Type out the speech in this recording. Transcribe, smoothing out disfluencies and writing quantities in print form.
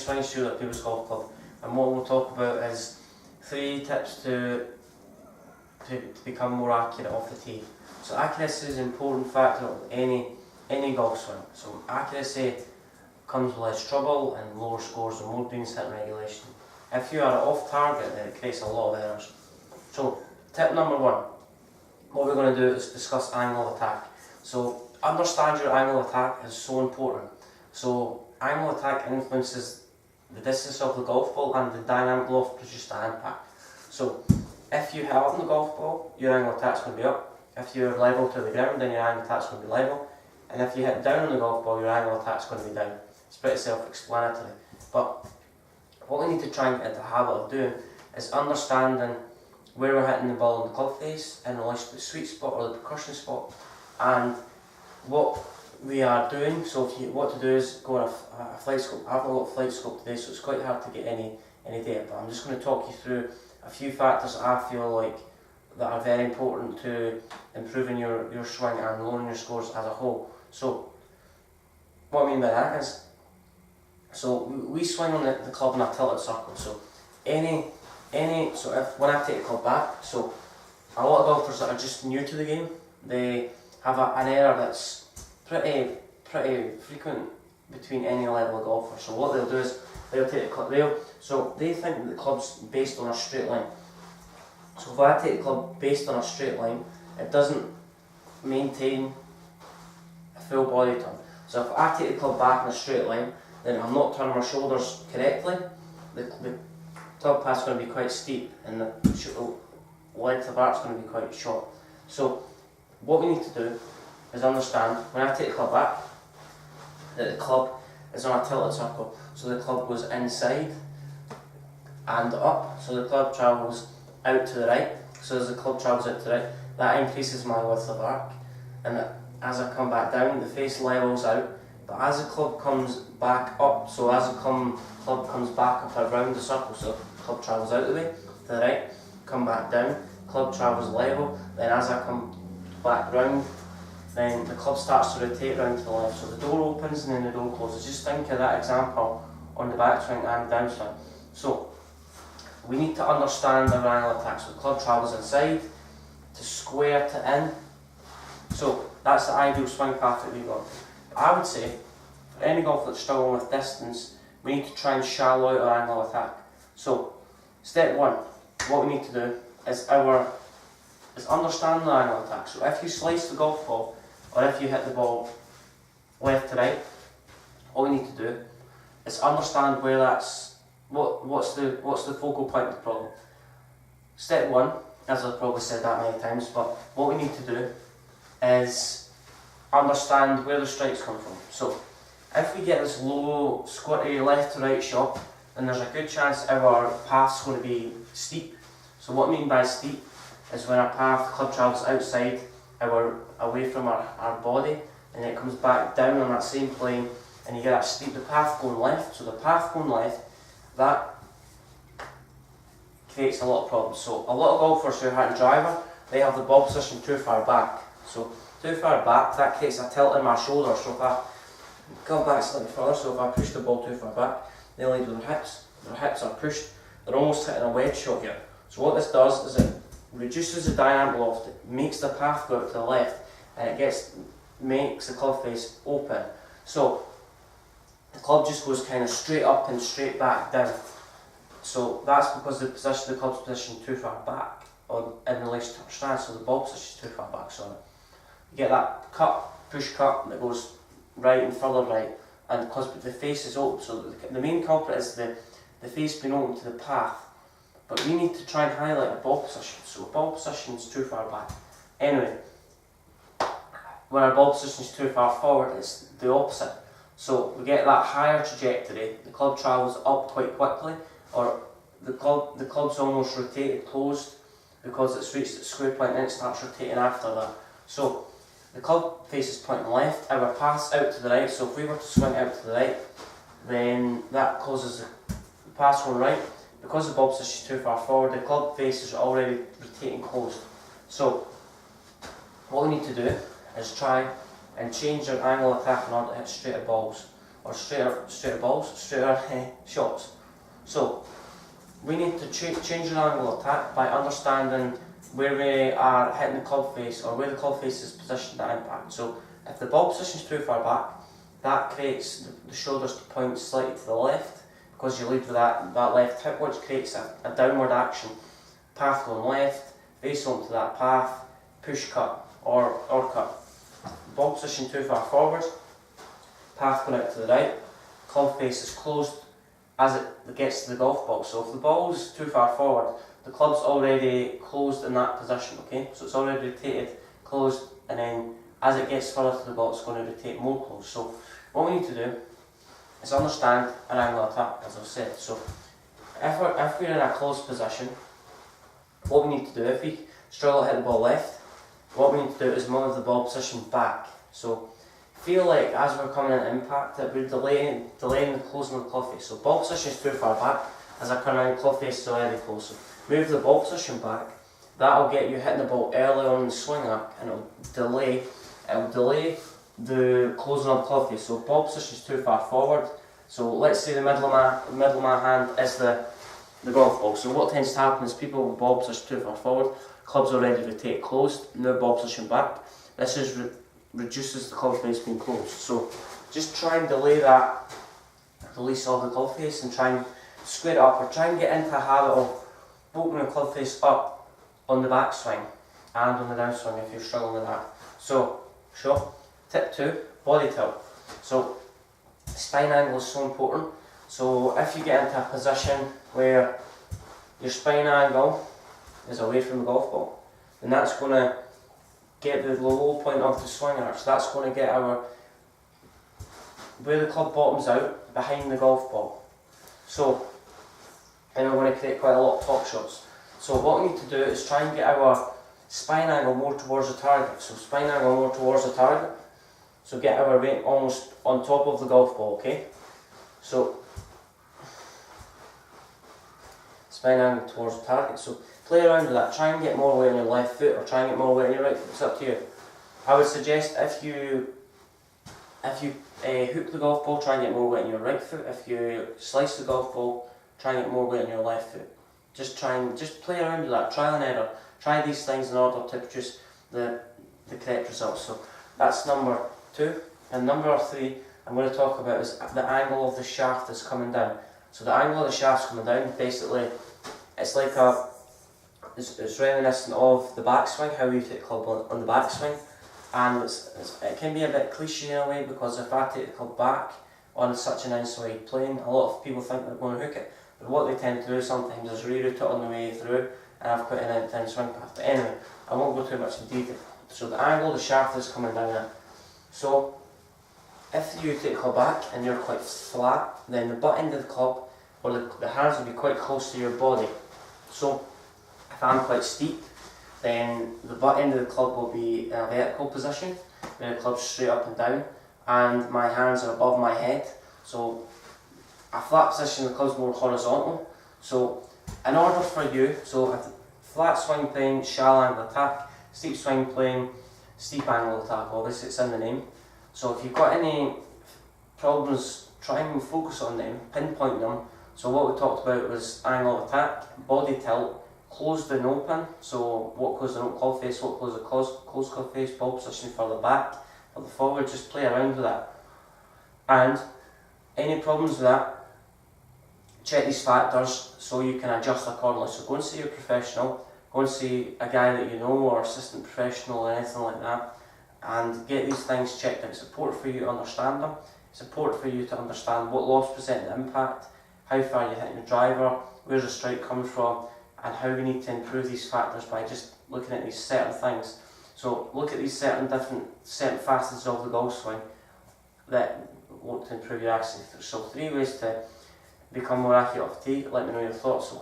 Swing Studio at People's Golf Club, and what we'll talk about is 3 tips to become more accurate off the tee. So accuracy is an important factor of any golf swing. So accuracy comes with less trouble and lower scores and more greens hit in regulation. If you are off target, then it creates a lot of errors. So tip number 1, what we're going to do is discuss angle of attack. So understand your angle of attack is so important. So angle of attack influences the distance of the golf ball and the dynamic loft produces the impact. So if you hit up on the golf ball, your angle of attack is going to be up. If you're level to the ground, then your angle of attack is going to be level. And if you hit down on the golf ball, your angle of attack is going to be down. It's pretty self-explanatory. But what we need to try and get into the habit of doing is understanding where we're hitting the ball in the club face in relation to the sweet spot or the percussion spot, and what we are doing. So what to do is go on a flight scope. I haven't got a flight scope today, so it's quite hard to get any data, but I'm just going to talk you through a few factors that I feel like that are very important to improving your swing and lowering your scores as a whole. So what I mean by that is, so we swing on the club in a tilted circle. So so when I take the club back, so a lot of golfers that are just new to the game, they have an error that's pretty frequent between any level of golfer. So what they'll do is they'll take the club. So they think that the club's based on a straight line. So if I take the club based on a straight line, it doesn't maintain a full body turn. So if I take the club back in a straight line, then I'm not turning my shoulders correctly. The club path is going to be quite steep, and the length of arc is going to be quite short. So what we need to do is understand, when I take the club back, that the club is on a tilted circle. So the club goes inside and up, so the club travels out to the right. So as the club travels out to the right, that increases my width of arc, and as I come back down, the face levels out. But as the club comes back up, so as the club comes back up around the circle, so the club travels out the way to the right, come back down, club travels level, then as I come back round, then the club starts to rotate round to the left. So the door opens and then the door closes. Just think of that example on the backswing and downswing. So we need to understand our angle of attack. So the club travels inside, to square, to in. So that's the ideal swing path that we've got. I would say, for any golfer that's struggling with distance, we need to try and shallow out our angle of attack. So step 1, what we need to do is understand the angle of attack. So if you slice the golf ball, or if you hit the ball left to right, all you need to do is understand where that's what's the focal point of the problem. Step 1, as I've probably said that many times, but what we need to do is understand where the strikes come from. So if we get this low, squirty left to right shot, then there's a good chance our path's going to be steep. So what I mean by steep is when our club travels outside, away from our body, and it comes back down on that same plane, and you get that steep, the path going left. So the path going left, that creates a lot of problems. So a lot of golfers who are hitting driver, they have the ball position too far back. So too far back, that creates a tilt in my shoulder. So if I come back slightly further, so if I push the ball too far back, they lead with their hips are pushed, they're almost hitting a wedge shot here. So what this does is it reduces the dynamic loft, it makes the path go out to the left, and it makes the club face open. So the club just goes kind of straight up and straight back down. So that's because the club's position too far back, or in relation to our stance, so the ball position is too far back, sorry. You get that push cut that goes right and further right, and because the face is open, so the main culprit is the face being open to the path. But we need to try and highlight a ball position, so ball position is too far back. Anyway, when our ball position is too far forward, it's the opposite. So we get that higher trajectory, the club travels up quite quickly, or the club's almost rotated closed because it's reached its square point and it starts rotating after that. So the club face is pointing left, our path's out to the right, so if we were to swing out to the right, then that causes the path going right. Because the ball position is too far forward, the club face is already rotating closed. So what we need to do is try and change our angle of attack in order to hit straighter balls. or straighter balls, straighter shots. So we need to change our angle of attack by understanding where we are hitting the club face, or where the club face is positioned at impact. So if the ball position is too far back, that creates the shoulders to point slightly to the left, because you lead with that left hip, which creates a downward action. Path going left, face onto that path, push cut or cut. Ball position too far forward, path going out to the right, club face is closed as it gets to the golf ball. So if the ball's too far forward, the club's already closed in that position, okay? So it's already rotated, closed, and then as it gets further to the ball, it's going to rotate more closed. So what we need to do is understand an angle of attack, as I've said. So if we're in a closed position, what we need to do, if we struggle to hit the ball left, what we need to do is move the ball position back. So feel like as we're coming into impact that we're delaying the closing of the club face. So ball position is too far back, as I come around, club face is already close. So move the ball position back, that'll get you hitting the ball early on in the swing arc, and it'll delay the closing of the club face. So ball position is too far forward. So let's say the middle of my hand is the golf ball. So what tends to happen is people with ball position too far forward, clubs already rotate closed, now ball position back. This is reduces the club face being closed. So just try and delay that release of the club face and try and square it up, or try and get into a habit of opening the club face up on the backswing and on the downswing if you're struggling with that. So, tip 2, body tilt. So spine angle is so important. So if you get into a position where your spine angle is away from the golf ball, then that's going to get the low point of the swing arc. So that's going to get where the club bottoms out behind the golf ball. So, and we're going to create quite a lot of top shots. So what we need to do is try and get our spine angle more towards the target. So spine angle more towards the target. So get our weight almost on top of the golf ball, okay? So spine angle towards the target. So play around with that. Try and get more weight on your left foot, or try and get more weight on your right foot. It's up to you. I would suggest if you hook the golf ball, try and get more weight on your right foot. If you slice the golf ball, try and get more weight on your left foot. Just play around with that, trial and error. Try these things in order to produce the correct results. So that's number 2. And number 3 I'm going to talk about is the angle of the shaft that's coming down. So the angle of the shaft's coming down, basically it's like it's reminiscent of the backswing, how you take the club on the backswing. And it can be a bit cliche in a way, because if I take the club back on such an inside plane, a lot of people think they're going to hook it. But what they tend to do sometimes is reroute it on the way through, and have quite an intense swing path. But anyway, I won't go too much in detail. So the angle of the shaft is coming down now. So if you take the club back and you're quite flat, then the butt end of the club, or the hands will be quite close to your body. So if I'm quite steep, then the butt end of the club will be in a vertical position, where the club's straight up and down, and my hands are above my head. So a flat position, the club's more horizontal. So in order for you, so if flat swing plane, shallow angle attack, steep swing plane, steep angle attack, obviously it's in the name. So if you've got any problems, try and focus on them, pinpoint them. So what we talked about was angle of attack, body tilt, closed and open. So what closed and open club face, what closed club face, ball position further back, further forward, just play around with that. And any problems with that, check these factors so you can adjust accordingly. So go and see your professional, go and see a guy that you know, or assistant professional or anything like that, and get these things checked out. It's important for you to understand them. It's important for you to understand what loss percent of impact, how far you're hitting the driver, where's the strike coming from, and how we need to improve these factors by just looking at these certain things. So look at these certain facets of the golf swing that want to improve your accuracy. So 3 ways to become more accurate off the tee. Let me know your thoughts. So